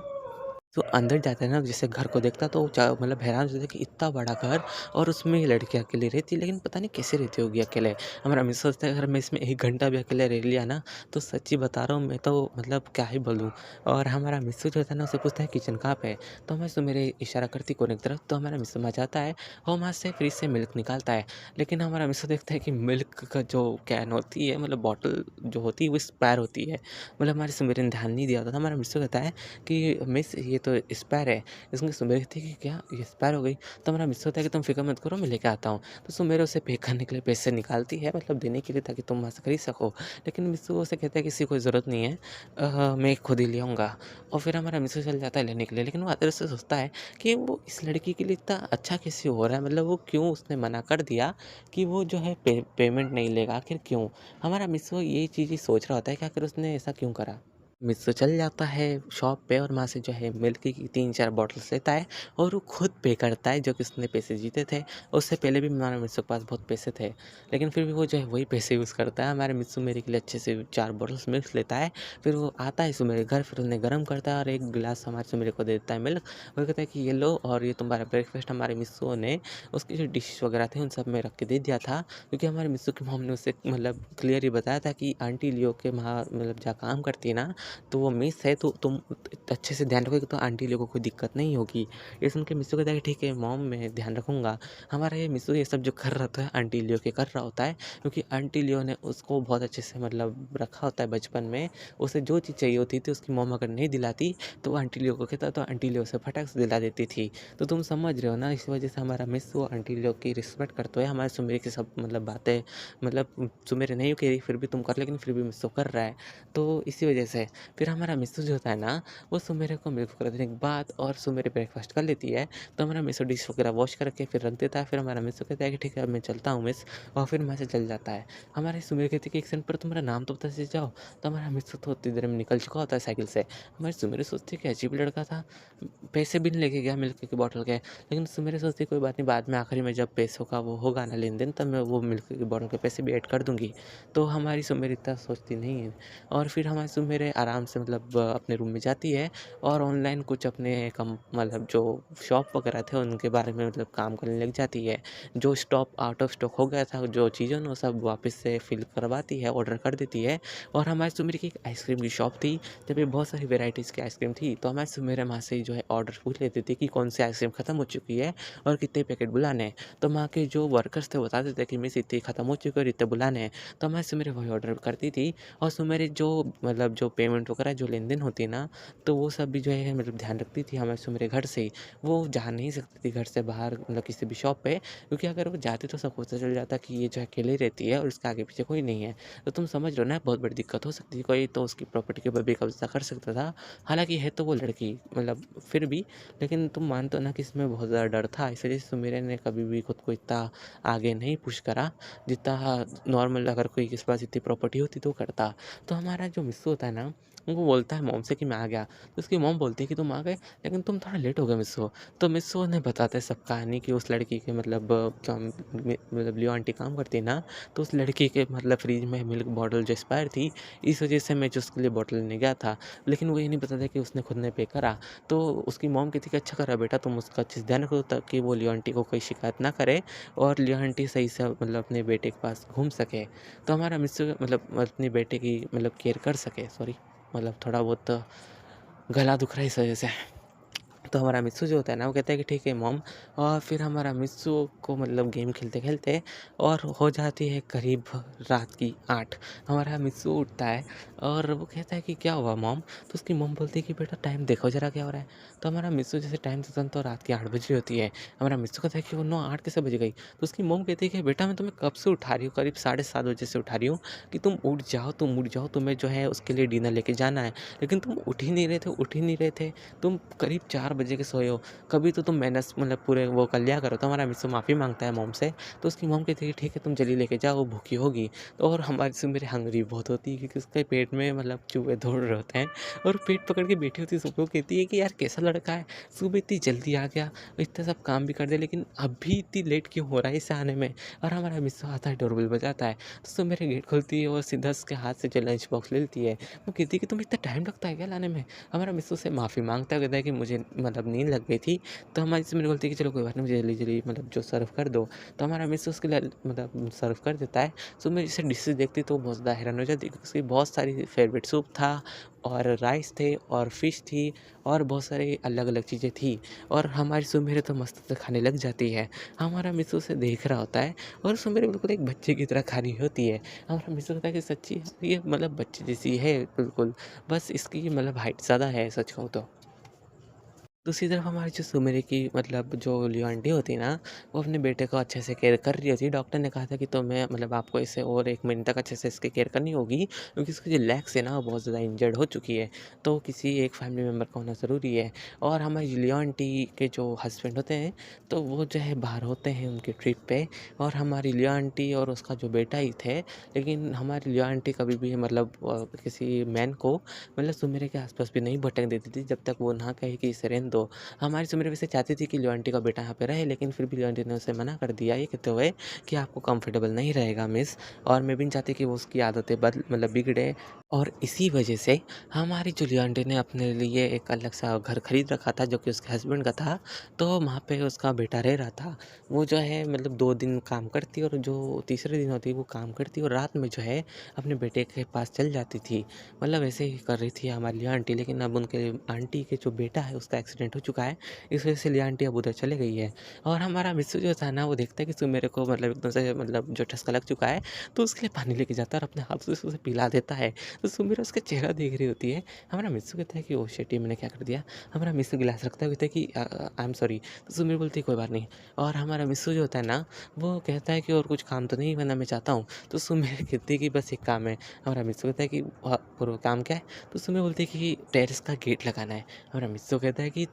तो अंदर जाता है ना, जैसे घर को देखता तो मतलब हैरान हो जाता है कि इतना बड़ा घर, और उसमें ये लड़की अकेली रहती है, लेकिन पता नहीं कैसे रहती होगी अकेले। हमारा मिस सोचता है अगर मैं इसमें 1 घंटा भी अकेले रह लिया ना, तो सच्ची बता रहा हूँ मैं तो मतलब क्या ही बोलूँ। और हमारा मिस्सू जो होता है ना, उसे पूछता है किचन कहाँ पे है? तो मैं उसको मेरे इशारा करती कोने की तरफ, तो हमारा मिस्सू वहाँ जाता है और वहाँ से फ्रिज से मिल्क निकालता है। लेकिन हमारा मिस्सू देखता है कि मिल्क का जो कैन होती है, मतलब बॉटल जो होती है, वो एक्सपायर होती है। मतलब हमारे सुमेर ने ध्यान नहीं दिया होता था। हमारा मिस्सू कहता है कि मिस ये तो एक्सपायर है। इसमें सुमेर कहती है कि क्या ये एक्सपायर हो गई? तो हमारा मिस्सू होता है कि तुम फ़िक्र मत करो, मैं लेके आता हूँ। तो सुमेर उसे पे करने के लिए पैसे निकालती है, मतलब देने के लिए, ताकि तुम वहाँ से खरीद सको। लेकिन मिस्सू उसे कहता है कि इसकी कोई ज़रूरत नहीं है, मैं खुद ही ले आऊँगा। और फिर हमारा मिस्सू चल जाता है लेने के लिए, लेकिन वो आते से सोचता है कि वो इस लड़की के लिए इतना अच्छा कैसे हो रहा है, मतलब वो क्यों उसने मना कर दिया कि वो जो है पेमेंट नहीं लेगा, आखिर क्यों? हमारा मिस्सू यही चीज़ ही सोच रहा होता है कि आखिर उसने ऐसा क्यों करा? मिस चल जाता है शॉप पे, और वहाँ से जो है मिल्क की 3-4 बॉटल्स लेता है, और वो खुद पे करता है, जो कि उसने पैसे जीते थे। उससे पहले भी हमारे मित्सु के पास बहुत पैसे थे, लेकिन फिर भी वो जो है वही पैसे यूज़ करता है। हमारे मित्सु मेरे के लिए अच्छे से 4 बॉटल्स मिल्क लेता है, फिर वो आता है मेरे घर, फिर उन्हें गर्म करता है और 1 गिलास हमारे से मेरे को दे देता है मिल्क, और कहता है कि ये लो, और ये तुम्हारा ब्रेकफ़ास्ट। हमारे मित्सुओं ने उसकी जो डिश वगैरह थी उन सब में रख के दे दिया था, क्योंकि हमारे मित्सु की मॉम ने उसे मतलब क्लियर ही बताया था कि आंटी लियो के वहाँ मतलब जहाँ काम करती है ना, तो वो मिस है, तो तुम अच्छे से ध्यान रखोगे तो आंटी लोगों को कोई दिक्कत नहीं होगी। ये सुन के मिस्सू कहता है कि ठीक है मॉम, मैं ध्यान रखूँगा। हमारा ये मिस्सू ये सब जो कर रहा होता है आंटी लियो के कर रहा होता है, क्योंकि आंटी लियो ने उसको बहुत अच्छे से मतलब रखा होता है बचपन में। उसे जो चीज़ चाहिए होती थी, उसकी मॉम अगर नहीं दिलाती तो वो आंटी लियो को कहता, तो आंटी लियो उसे फटाक से दिला देती थी। तो तुम समझ रहे हो ना, इस वजह से हमारा मिस्सू आंटी लियो की रिस्पेक्ट करते हुए हमारे सुमेर की सब मतलब बातें, मतलब सुमेर नहीं कह फिर भी तुम कर, लेकिन फिर भी मिस्सू कर रहा है। तो इसी वजह से फिर हमारा मिस्सू जो होता है ना, वो सुमेरे को मिल्क वगैरह देने के बाद और सुमेरे ब्रेकफास्ट कर लेती है। तो हमारा मिस्सू डिश वगैरह वॉश करके फिर रख देता है। फिर हमारा मिस्सू कहता है कि ठीक है, अब मैं चलता हूँ मिस, और फिर वहाँ से चल जाता है। हमारे सुमेर कहती है कि एक सेकंड पर तुम्हारा नाम तो बता दीजिए जाओ। तो हमारा मिस्सू तो उतनी देर में निकल चुका होता है साइकिल से। हमारी सुमेरे सोचती है कि अजीब लड़का था, पैसे भी नहीं लेके गया मिल्क की बॉटल के। लेकिन सुमेरे सोचती है कोई बात नहीं, बाद में आखिरी में जब पैसों का वो होगा ना लेन देन, तब मैं वो मिल्क की बॉटल के पैसे भी ऐड कर दूंगी। तो हमारी सुमेर इतना सोचती नहीं है। और फिर हमारी सुमेरे आराम से मतलब अपने रूम में जाती है, और ऑनलाइन कुछ अपने कम मतलब जो शॉप वगैरह थे उनके बारे में मतलब काम करने लग जाती है। जो स्टॉक आउट ऑफ स्टॉक हो गया था, जो चीज़ें ना, वो सब वापस से फिल करवाती है, ऑर्डर कर देती है। और हमारे सुमेर की एक आइसक्रीम की शॉप थी, जब पे बहुत सारी वेराइटीज़ की आइसक्रीम थी। तो हमारे सुमेर वहाँ से जो है ऑर्डर पूछ लेती थी कि कौन सी आइसक्रीम ख़त्म हो चुकी है और कितने पैकेट बुलाने हैं। तो वहाँ के जो वर्कर्स थे बता देते कि मिस इतनी ख़त्म हो चुकी है और इतने बुलाने हैं। तो हमारे सुमेर वही ऑर्डर करती थी, और सुमेर जो मतलब जो पेमेंट वगैरह जो लेन-देन होती है ना, तो वो सब भी जो है मतलब ध्यान रखती थी हमारे से मेरे घर से ही। वो जा नहीं सकती थी घर से बाहर, मतलब किसी भी शॉप पे, क्योंकि अगर वो जाती तो सबको पता चल जाता कि ये जो है अकेले रहती है और उसके आगे-पीछे कोई नहीं है। तो तुम समझ रहे हो ना, बहुत बड़ी दिक्कत हो सकती थी, कोई तो उसकी प्रॉपर्टी के ऊपर भी कब्ज़ा कर सकता था। हालाँकि है तो वो लड़की, मतलब फिर भी, लेकिन तुम मानते हो ना कि इसमें बहुत ज़्यादा डर था। इस वजह से सुमेर ने कभी भी खुद को इतना आगे नहीं पुश करा, जितना नॉर्मल अगर कोई किसी के पास इतनी प्रॉपर्टी होती तो करता। तो हमारा जो मिस्सू होता है ना, वो बोलता है मॉम से कि मैं आ गया। तो उसकी मॉम बोलती है कि तुम आ गए, लेकिन तुम थोड़ा लेट हो गए मिस्सू। तो मिस्सू उन्हें बताते हैं सब कहानी कि उस लड़की के मतलब मतलब लियो आंटी काम करती है ना, तो उस लड़की के मतलब फ्रिज में मिल्क बॉटल जो एक्सपायर थी, इस वजह से मैं जो उसके लिए बॉटल लेने गया था। लेकिन वो ये नहीं बताता कि उसने खुद ने पे करा। तो उसकी मॉम कहती कि अच्छा करा बेटा, तुम उसका अच्छे से ध्यान रखो ताकि वो लियो आंटी को कोई शिकायत ना करे, और लियो आंटी सही से मतलब अपने बेटे के पास घूम सके। तो हमारा मिस्सू मतलब अपने बेटे की मतलब केयर कर सके, सॉरी, मतलब थोड़ा बहुत गला दुख रहा है इस वजह से। तो हमारा मिस्सू जो होता है ना, वो कहता है कि ठीक है मॉम, और फिर हमारा मिस्सू को मतलब गेम खेलते-खेलते और हो जाती है करीब रात की 8। हमारा मिस्सू उठता है और वो कहता है कि क्या हुआ मॉम? तो उसकी मॉम बोलती है कि बेटा टाइम देखो ज़रा क्या हो रहा है? तो हमारा मिस्सू जैसे टाइम देखता है तो रात की 8 बज रही होती है। हमारा मिस्सू कहता है कि वो 9 8 कैसे बज गई? तो उसकी मॉम कहती है कि बेटा मैं तुम्हें कब से उठा रही हूँ, करीब 7:30 बजे से उठा रही हूँ कि तुम उठ जाओ, तुम्हें जो है उसके लिए डिनर लेके जाना है। लेकिन तुम उठ ही नहीं रहे थे, उठ ही नहीं रहे थे। तुम करीब 4 बजे के सोए हो, कभी तो तुम मैनर्स मतलब पूरे वो कर लिया करो। तो हमारा मिस्सू माफ़ी माँगता है मॉम से, तो उसकी मॉम कहती है कि ठीक है तुम जल्दी लेके जाओ, वो भूखी होगी। तो और हमारी से मेरे हंगरी बहुत होती है क्योंकि उसके पेट में मतलब चूहे दौड़ रहे होते हैं और पेट पकड़ के बैठी होती है सुबह। वो कहती है कि यार कैसा लड़का है, सुबह इतनी जल्दी आ गया, इतना सब काम भी कर दिया, लेकिन अभी इतनी लेट क्यों हो रहा है इसे आने में। और हमारा मिस्सू आता है, डोरबेल बजाता है, तो सुबह मेरे गेट खुलती है और सीधा उसके हाथ से जो लंच बॉक्स ले लेती है। वो कहती है कि तुम्हें इतना टाइम लगता है क्या लाने में। हमारा मिस्सू से माफ़ी मांगता है, कहता है कि मुझे मतलब नींद लग गई थी। तो हमारी से मेरे बोलती है कि चलो कोई बात नहीं, मुझे जल्दी जल्दी मतलब जो सर्व कर दो। तो हमारा मिस्सू उसके लिए मतलब सर्व कर देता है। तो मैं जैसे डिशेज़ देखती तो बहुत ज़्यादा हैरान हो जाती क्योंकि उसकी बहुत सारी फेवरेट सूप था और राइस थे और फ़िश थी और बहुत सारी अलग-अलग चीज़ें थी। और हमारी सुमेर तो मस्त से खाने लग जाती है। हमारा मिस्सू उसे देख रहा होता है और सुमेर बिल्कुल एक बच्चे की तरह खानी होती है। हमारा मिस्सू कहता है कि सच्ची ये मतलब बच्चे जैसी है बिल्कुल, बस इसकी मतलब हाइट ज़्यादा है सच कहूँ तो। दूसरी तरफ हमारी जो सुमेरी की मतलब जो लियो आंटी होती है ना, वो अपने बेटे को अच्छे से केयर कर रही होती है। डॉक्टर ने कहा था कि तुम्हें मतलब आपको इसे और 1 महीने तक अच्छे से इसकी केयर करनी होगी क्योंकि इसकी जो लेग्स है ना, वो बहुत ज़्यादा इंजर्ड हो चुकी है। तो किसी एक फैमिली मेंबर का होना ज़रूरी है। और हमारी लियो आंटी के जो हस्बैंड होते हैं, तो वो जो है बाहर होते हैं उनकी ट्रिप पे और हमारी लियो आंटी और उसका जो बेटा ही थे। लेकिन हमारी लियो आंटी कभी भी मतलब किसी मैन को मतलब सुमेरे के आस-पास भी नहीं भटकने देती थी जब तक वो ना कहे कि इसे रहने दो। हमारी सुमिरा वैसे चाहती थी कि लियो आंटी का बेटा यहाँ पे रहे, लेकिन फिर भी लियो आंटी ने उसे मना कर दिया ये कहते हुए कि आपको कंफर्टेबल नहीं रहेगा मिस। और मैं भी नहीं चाहती कि वो उसकी आदतें मतलब बिगड़े। और इसी वजह से हमारी जो लियो आंटी ने अपने लिए एक अलग सा घर खरीद रखा था जो कि उसके हस्बैंड का था। तो वहाँ पे उसका बेटा रह रहा था। वो जो है मतलब 2 दिन काम करती और जो तीसरे दिन होती वो काम करती और रात में जो है अपने बेटे के पास चल जाती थी। मतलब ऐसे ही कर रही थी हमारी लिया आंटी, लेकिन अब उनके आंटी के जो बेटा है उसका एक्सीडेंट हो चुका है। इस वजह से लिया आंटी अब उधर चले गई है। और हमारा मिस्सू जो था ना, वो देखता है कि मेरे को मतलब एकदम से मतलब जो ठसका लग चुका है, तो उसके लिए पानी लेके जाता है और अपने हाथ से उसे पिला देता है। तो सुमेरा उसका चेहरा देख रही होती है। हमारा मिस्सू कहता है कि ओह शिट, ये मैंने क्या कर दिया। हमारा मिस्सू गिलास रखता है, कहता है कि आई एम सॉरी। तो सुमेर बोलती है कोई बात नहीं। और हमारा मिस्सू जो होता है ना, वो कहता है कि और कुछ काम तो नहीं, वरना मैं चाहता हूँ। तो सुमेर कहती है कि बस एक काम है। हमारा मिस्सू कहता है कि और वो काम क्या है? तो उसमें बोलते हैं कि टेरेस का गेट लगाना है। हमारा मिस्सू कहता है कि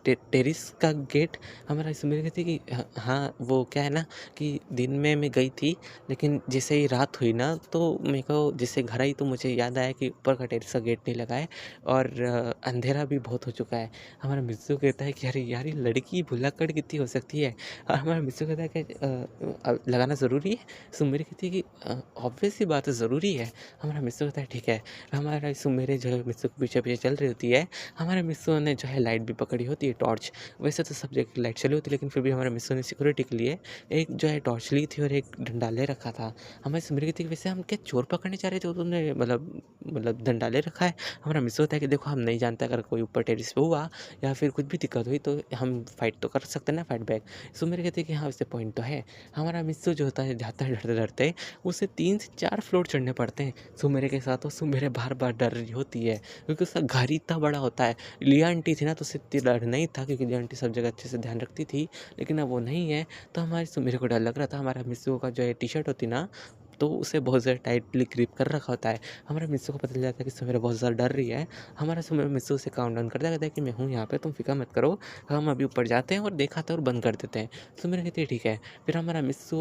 टेरेस का गेट। हमारा सुमेर कहती है कि हाँ, वो क्या है ना कि दिन में मैं गई थी, लेकिन जैसे ही रात हुई ना तो मेरे को जैसे घर आई तो मुझे याद आया कि ऊपर का टेरेस का गेट नहीं लगा है और अंधेरा भी बहुत हो चुका है। हमारा मिस्सू कहता है कि अरे यार, ये लड़की भुलक्कड़ कितनी हो सकती है। और हमारा मिस्सू कहता है कि लगाना ज़रूरी है? सुमेर कहती है कि ऑब्वियस सी बात है, ज़रूरी है। हमारा मिस्सू कहता है ठीक है। हमारा सुमेरे जो है मिस्सू के पीछे-पीछे चल रही होती है। हमारे मिस्सू ने जो है लाइट भी पकड़ी होती है, टॉर्च। वैसे तो सब जगह लाइट चली होती है, लेकिन फिर भी हमारे मिस्सू ने सिक्योरिटी के लिए एक जो है टॉर्च ली थी और एक डंडा ले रखा था। हमारी सुमेरी कहती है कि वैसे हम क्या चोर पकड़ने जा रहे थे, तो तुमने मतलब डंडा ले रखा है? हमारा मिस्सू होता है कि देखो, हम नहीं जानते, अगर कोई ऊपर टेरेस पे हुआ या फिर कुछ भी दिक्कत हुई तो हम फाइट तो कर सकते हैं ना, फाइट बैक। सुमेरी कहती है कि हाँ, वैसे पॉइंट तो है। हमारा मिस्सू जो होता है जाता है डरते-डरते, उसे 3 से 4 फ्लोर चढ़ने पड़ते हैं सुमेरे के साथ, और सुमेरे बार-बार डर रही होती है क्योंकि उसका घर ही इतना बड़ा होता है। लिया आंटी थी ना, तो उससे इतनी डर नहीं था क्योंकि लिया आंटी सब जगह अच्छे से ध्यान रखती थी, लेकिन अब वो नहीं है। तो हमारी सुमेरे को डर लग रहा था। हमारा मिस्सू का जो है टी-शर्ट होती ना, तो उसे बहुत ज़्यादा टाइटली ग्रिप कर रखा होता है। हमारे मिस्सू को पता चल जाता है कि सुमेरा बहुत ज़्यादा डर रही है। हमारा मिस्सू उसे काउंट डाउन करता है, कहता है कि मैं हूँ यहाँ पे, तुम फ़िक्र मत करो, हम अभी ऊपर जाते हैं और देखा था और बंद कर देते हैं। सुमेरा कहती है ठीक है। फिर हमारा मिस्सू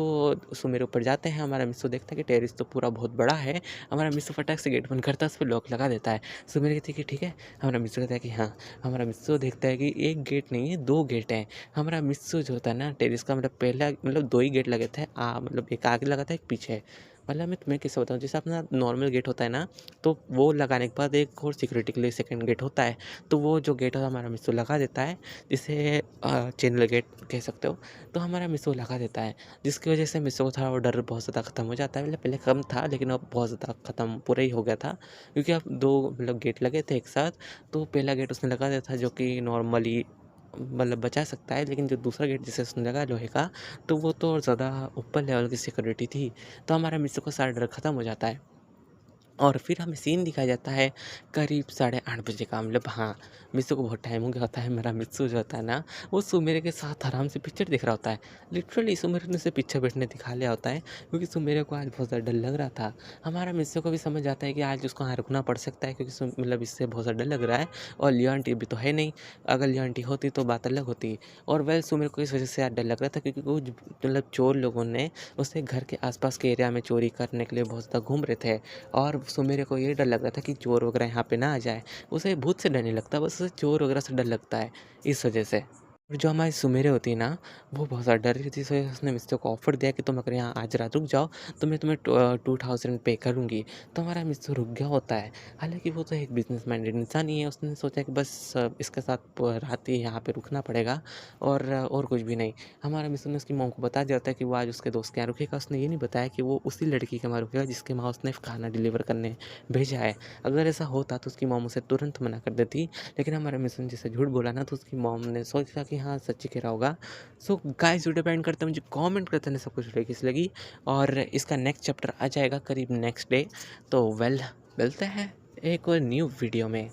सुमेर ऊपर जाते हैं। हमारा मिस्सू देखता है कि टेरेस तो पूरा बहुत बड़ा है। हमारा मिस्सू फटाक से गेट बंद करता है, उस पे लॉक लगा देता है। सुमेर कहती है कि ठीक है। हमारा मिस्सू कहता है कि हाँ। हमारा मिस्सू देखता है कि एक गेट नहीं है, 2 गेट हैं। हमारा मिस्सू जो होता है ना, टेरेस का मतलब पहला मतलब 2 ही गेट लगे थे, मतलब एक आगे लगा था, एक पीछे। मतलब मैं तुम्हें कैसे बताऊँ, जैसे अपना नॉर्मल गेट होता है ना, तो वो लगाने के बाद एक और सिक्योरिटी के लिए सेकंड गेट होता है। तो वो जो गेट है हमारा मिस्सू लगा देता है, जिसे चैनल गेट कह सकते हो। तो हमारा मिस्सू लगा देता है, जिसकी वजह से मिस्सू को थोड़ा वो डर बहुत ज़्यादा ख़त्म हो जाता है। मतलब पहले कम था, लेकिन अब बहुत ज़्यादा ख़त्म पूरा ही हो गया था क्योंकि अब 2 मतलब गेट लगे थे एक साथ। तो पहला गेट उसने लगा दिया था जो कि नॉर्मली मतलब बचा सकता है, लेकिन जो दूसरा गेट जिसे उसने लगाया लोहे का, तो वो तो और ज़्यादा ऊपर लेवल की सिक्योरिटी थी। तो हमारा मिस्सू का सारा डर ख़त्म हो जाता है। और फिर हमें सीन दिखाया जाता है करीब 8:30 बजे का। मतलब हाँ, मित्सू को बहुत टाइम हो गया होता है। मेरा मित्सू जो होता है ना, वो सुमेरे के साथ आराम से पिक्चर देख रहा होता है। लिटरली सुमेरे ने उसे पीछे बैठने दिखा लिया होता है, क्योंकि सुमेरे को आज बहुत ज़्यादा डर लग रहा था। हमारा मित्सू को भी समझ आता है कि आज उसको यहाँ रुकना पड़ सकता है, क्योंकि मतलब इससे बहुत ज़्यादा डर लग रहा है। और लियो आंटी भी तो है नहीं, अगर लियो आंटी होती तो बात अलग होती। और वेल सुमेरे को इस वजह से आज डर लग रहा था, क्योंकि वो मतलब चोर लोगों ने उसे घर के आसपास के एरिया में चोरी करने के लिए बहुत ज़्यादा घूम रहे थे। और सुमेरे को ये डर लग रहा था कि चोर वगैरह यहाँ पे ना आ जाए। उसे भूत से डर नहीं लगता, बस उसे चोर वगैरह से डर लगता है, इस वजह से। और जो हमारी सुमेरे होती है ना, वो बहुत ज़्यादा डर रही थी, इस वजह से उसने मिस्टर को ऑफ़र दिया कि तुम अगर यहाँ आज रात रुक जाओ तो मैं तुम्हें 2000 पे करूँगी। तो हमारा मिस्टर रुक गया होता है। हालाँकि वो तो एक बिज़नेस माइंडेड इंसान ही है, उसने सोचा कि बस इसके साथ रात ही यहाँ पे रुकना पड़ेगा, और कुछ भी नहीं। हमारा मिस्टर ने उसकी मॉम को बता दिया होता है कि वो आज उसके दोस्त के यहाँ रुकेगा। उसने ये नहीं बताया कि वो उसी लड़की के वहाँ रुकेगा जिसके वहाँ उसने खाना डिलीवर करने भेजा है। अगर ऐसा होता तो उसकी मॉम उसे तुरंत मना कर देती, लेकिन हमारा मिस्टर ने जैसे झूठ बोला ना, तो उसकी मॉम ने सोचा कि हाँ, सच ही कह रहा होगा। सो गाइस, वीडियो पे एंड करते हैं, मुझे कमेंट करते हैं सब कुछ वीडियो कैसी लगी, और इसका नेक्स्ट चैप्टर आ जाएगा करीब नेक्स्ट डे। तो वेल, मिलते हैं एक और न्यू वीडियो में।